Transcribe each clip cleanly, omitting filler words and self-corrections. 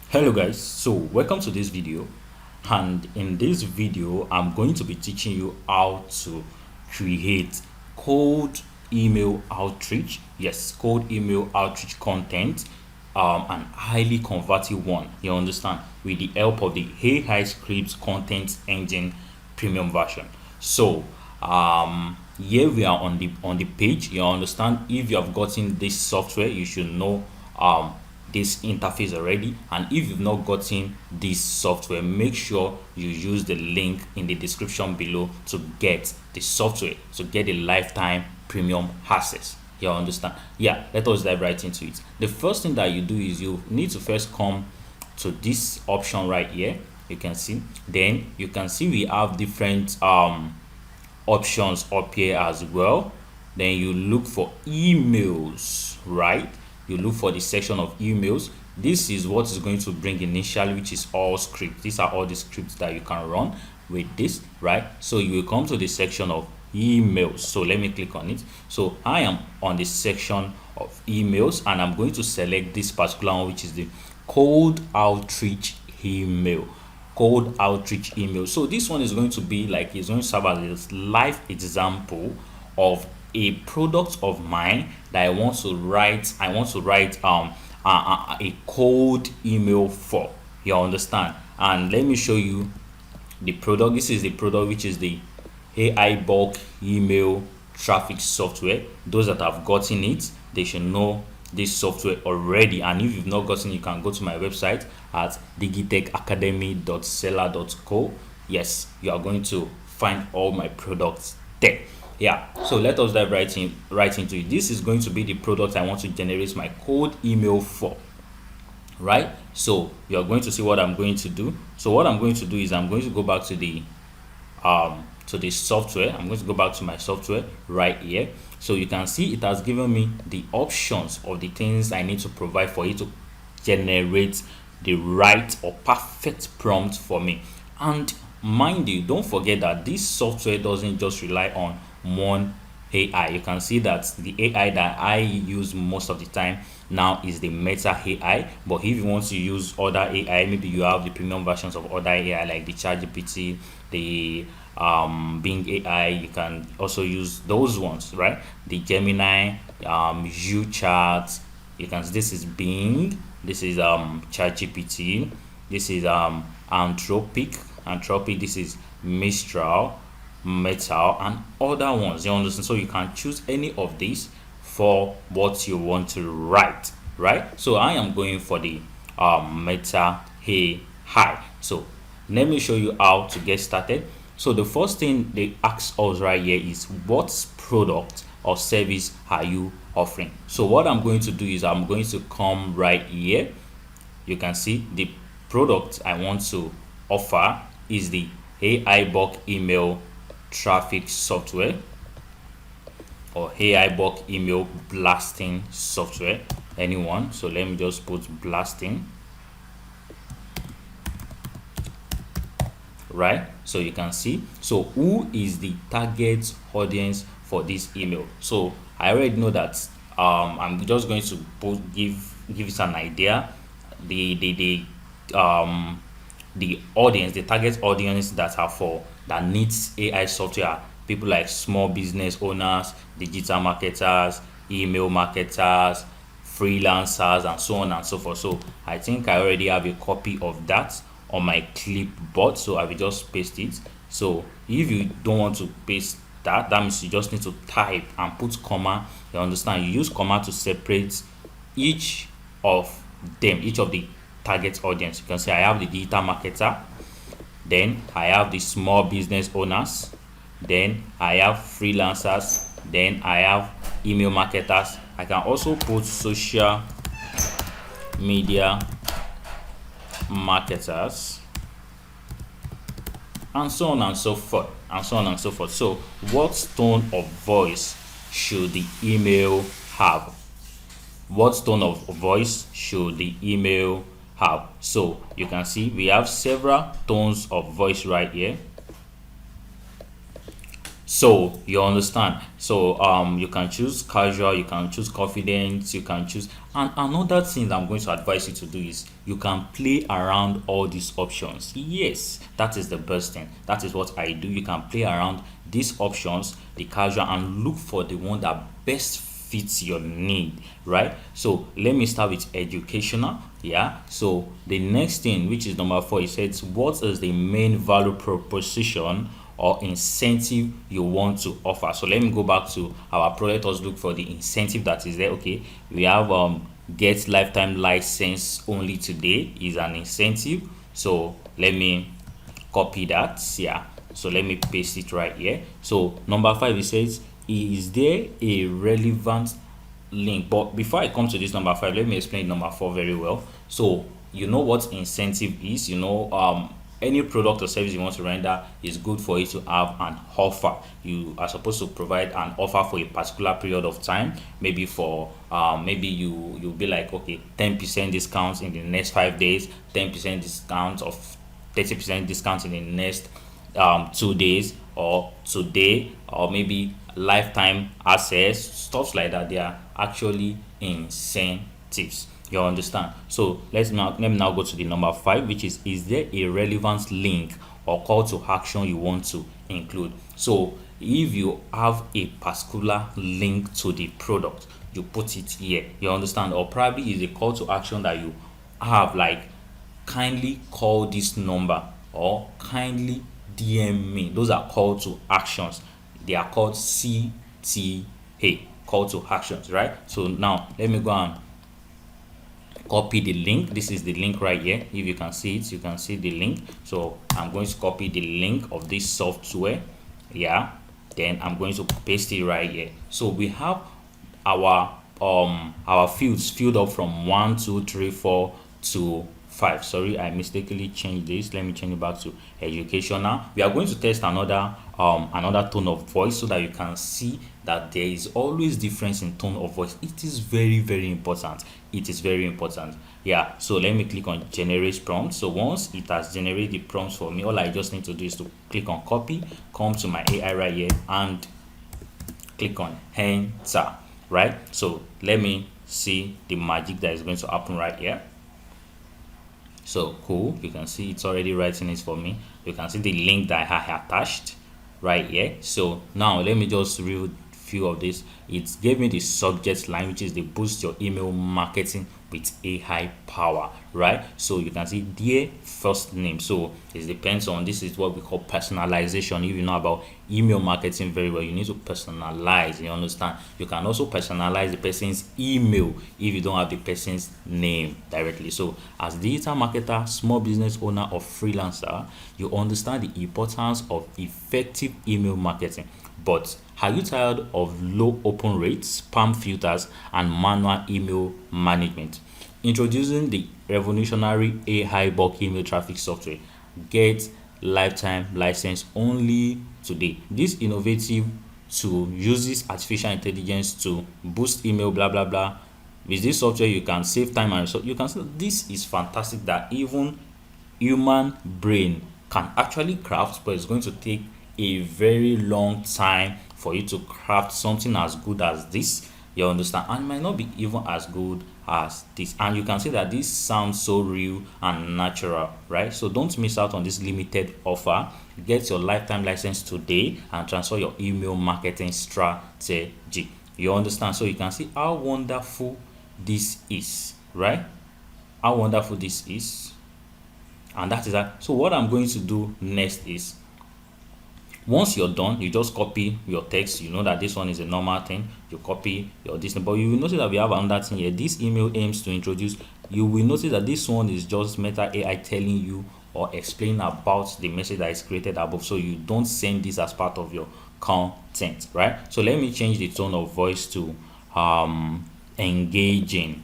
Hello guys, so welcome to this video, and in this video I'm going to be teaching you how to create cold email outreach. Yes, cold email outreach content, and highly converted one, you understand, with the help of the AI scripts content engine premium version. So here we are on the page, you understand. If you have gotten this software, you should know this interface already, and if you've not gotten this software, make sure you use the link in the description below to get the software, to get the lifetime premium access. You understand? Yeah, let us dive right into it. The first thing that you do is you need to first come to this option right here. You can see, then you can see we have different options up here as well. Then you look for emails, right? You look for the section of emails. This is what is going to bring initially, which is all scripts. These are all the scripts that you can run with this, right? So you will come to the section of emails. So let me click on it. So I am on the section of emails, and I'm going to select this particular one, which is the cold outreach email. Cold outreach email. So this one is going to be like, it's going to serve as a live example of a product of mine that I want to write. I want to write a cold email for. You understand? And let me show you the product. This is the product, which is the AI bulk email traffic software. Those that have gotten it, they should know this software already, and if you've not gotten, you can go to my website at diggitechacademy.seller.co. Yes, you are going to find all my products there. Yeah, so let us dive right into it. This is going to be the product I want to generate my cold email for, right? So you are going to see what I'm going to do. So what I'm going to do is I'm going to go back to the software. I'm going to go back to my software right here. So you can see it has given me the options of the things I need to provide for it to generate the right or perfect prompt for me. And mind you, don't forget that this software doesn't just rely on one AI. You can see that the AI that I use most of the time now is the Meta AI. But if you want to use other AI, maybe you have the premium versions of other AI like the ChatGPT, the Bing AI, you can also use those ones, right? The Gemini, UChat. You can. This is Bing. This is ChatGPT. This is Anthropic. This is Mistral, Metal, and other ones. You understand? So you can choose any of these for what you want to write, right? So I am going for the Meta AI. So let me show you how to get started. So the first thing they ask us right here is, what product or service are you offering? So what I'm going to do is I'm going to come right here. You can see the product I want to offer is the AI bulk email traffic software, or AI bulk email blasting software, anyone. So let me just put blasting, right? So you can see, so who is the target audience for this email? So I already know that I'm just going to give it an idea. The audience, the target audience that needs AI software, people like small business owners, digital marketers, email marketers, freelancers, and so on and so forth. So I think I already have a copy of that on my clipboard, so I will just paste it. So if you don't want to paste that means you just need to type and put comma. You understand? You use comma to separate each of them, each of the target audience. You can say I have the digital marketer, then I have the small business owners, then I have freelancers, then I have email marketers. I can also put social media marketers, and so on and so forth, So what tone of voice should the email have? What tone of voice should the email have? So you can see we have several tones of voice right here. So you understand. So you can choose casual, you can choose confidence, you can choose. And another thing that I'm going to advise you to do is you can play around all these options. Yes, that is the best thing. That is what I do. You can play around these options, the casual, and look for the one that best fits your need, right? So let me start with educational. Yeah, so the next thing, which is number 4, it says what is the main value proposition or incentive you want to offer. So let me go back to our product. Let's look for the incentive that is there. Okay, we have get lifetime license only today is an incentive. So let me copy that. Yeah, so let me paste it right here. So number 5, it says is there a relevant link? But before I come to this number 5, let me explain number 4 very well. So you know what incentive is. Any product or service you want to render is good for you to have an offer. You are supposed to provide an offer for a particular period of time, maybe for maybe you'll be like, okay, 10% discounts in the next 5 days, 10% discount of 30% discount in the next 2 days, or today, or maybe lifetime access, stuff like that. They are actually incentives. You understand? So let me now go to the number 5, which is there a relevant link or call to action you want to include? So if you have a particular link to the product, you put it here. You understand? Or probably is a call to action that you have, like kindly call this number or kindly DM me. Those are call to actions. They are called CTA, call to actions, right? So now let me go and copy the link. This is the link right here. If you can see it, you can see the link. So I'm going to copy the link of this software. Yeah, then I'm going to paste it right here. So we have our fields filled up from 1 2 3 4 to 5. Sorry, I mistakenly changed this. Let me change it back to educational. We are going to test another tone of voice so that you can see that there is always difference in tone of voice. It is very, very important. It is very important. Yeah, so let me click on generate prompt. So once it has generated the prompts for me, all I just need to do is to click on copy, come to my AI right here, and click on enter. Right, so let me see the magic that is going to happen right here. So cool, you can see it's already writing it for me. You can see the link that I have attached right here. So now let me just read few of this. It gave me the subject line, which is the boost your email marketing with AI power, right? So you can see dear first name. So it depends on, this is what we call personalization. If you know about email marketing very well, you need to personalize. You understand? You can also personalize the person's email if you don't have the person's name directly. So as digital marketer, small business owner, or freelancer, you understand the importance of effective email marketing. But are you tired of low open rates, spam filters, and manual email management? Introducing the revolutionary AI bulk email traffic software. Get lifetime license only today. This innovative tool uses artificial intelligence to boost email, blah blah blah. With this software, you can save time and resource. You can see this is fantastic that even human brain can actually craft, but it's going to take a very long time for you to craft something as good as this. You understand? And it might not be even as good as this. And you can see that this sounds so real and natural, right? So don't miss out on this limited offer. Get your lifetime license today and transfer your email marketing strategy. You understand? So you can see how wonderful this is, right? How wonderful this is. And that is that. So what I'm going to do next is, once you're done, you just copy your text. You know that this one is a normal thing. You copy your this, but you will notice that we have another thing here. This email aims to introduce. You will notice that this one is just Meta AI telling you or explaining about the message that is created above. So you don't send this as part of your content, right? So let me change the tone of voice to engaging,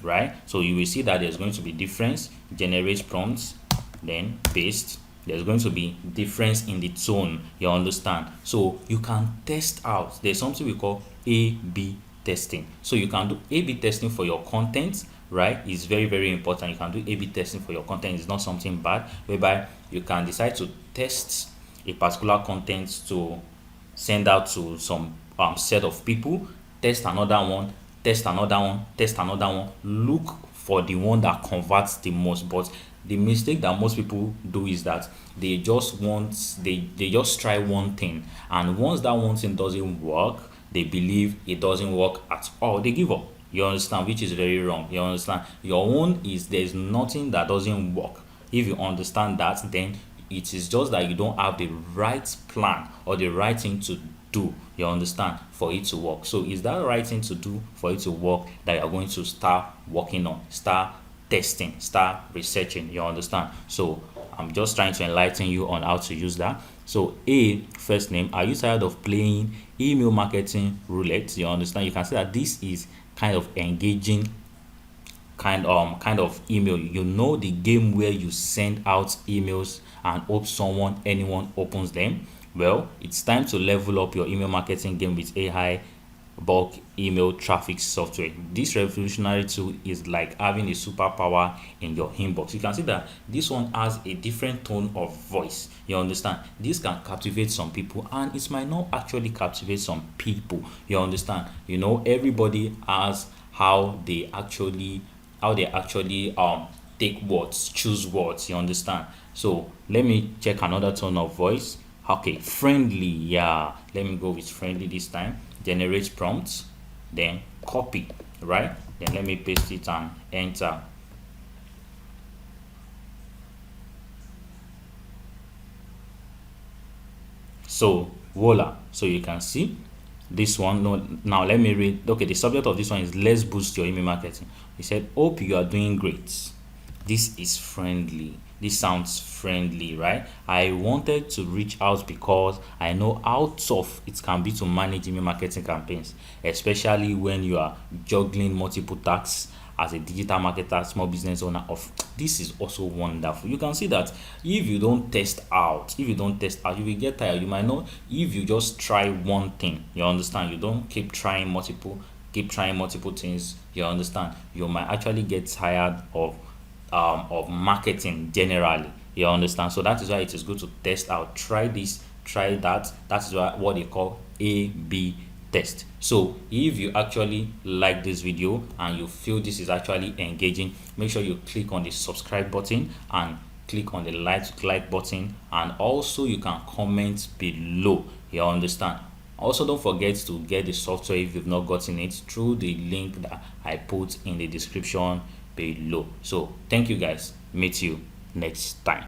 right? So you will see that there's going to be difference. Generate prompts, then paste. There's going to be difference in the tone. You understand? So you can test out. There's something we call A/B testing. So you can do A/B testing for your content, right? It's very, very important. You can do A/B testing for your content. It's not something bad, whereby you can decide to test a particular content to send out to some set of people, test another one, test another one, test another one, look for the one that converts the most. But the mistake that most people do is that they just try one thing, and once that one thing doesn't work, they believe it doesn't work at all, they give up. You understand? Which is very wrong. You understand? Your own is, there's nothing that doesn't work. If you understand that, then it is just that you don't have the right plan or the right thing to do, you understand, for it to work. So is that the right thing to do for it to work that you're going to start working on, start testing, start researching, you understand? So I'm just trying to enlighten you on how to use that. So A, first name, are you tired of playing email marketing roulette? You understand? You can see that this is kind of engaging kind of email. You know, the game where you send out emails and hope anyone opens them. Well, it's time to level up your email marketing game with AI bulk email traffic software. This revolutionary tool is like having a superpower in your inbox. You can see that this one has a different tone of voice. You understand? This can captivate some people, and it might not actually captivate some people. You understand? You know, everybody has how they actually take words, choose words. You understand? So let me check another tone of voice. Okay, friendly. Yeah, let me go with friendly this time. Generate prompts, then copy, right? Then let me paste it and enter. So voila. So you can see this one. No, now let me read. Okay, the subject of this one is let's boost your email marketing. He said, hope you are doing great. This is friendly. This sounds friendly, right? I wanted to reach out because I know how tough it can be to manage email marketing campaigns, especially when you are juggling multiple tasks as a digital marketer, small business owner. Of this is also wonderful. You can see that if you don't test out, you will get tired. You might know if you just try one thing. You understand? You don't keep trying multiple things. You understand? You might actually get tired of marketing generally. You understand? So that is why it is good to test out. Try this, try that. That is what they call A/B test. So if you actually like this video and you feel this is actually engaging, make sure you click on the subscribe button and click on the like button, and also you can comment below. You understand? Also, don't forget to get the software if you've not gotten it through the link that I put in the description below. So thank you guys. Meet you next time.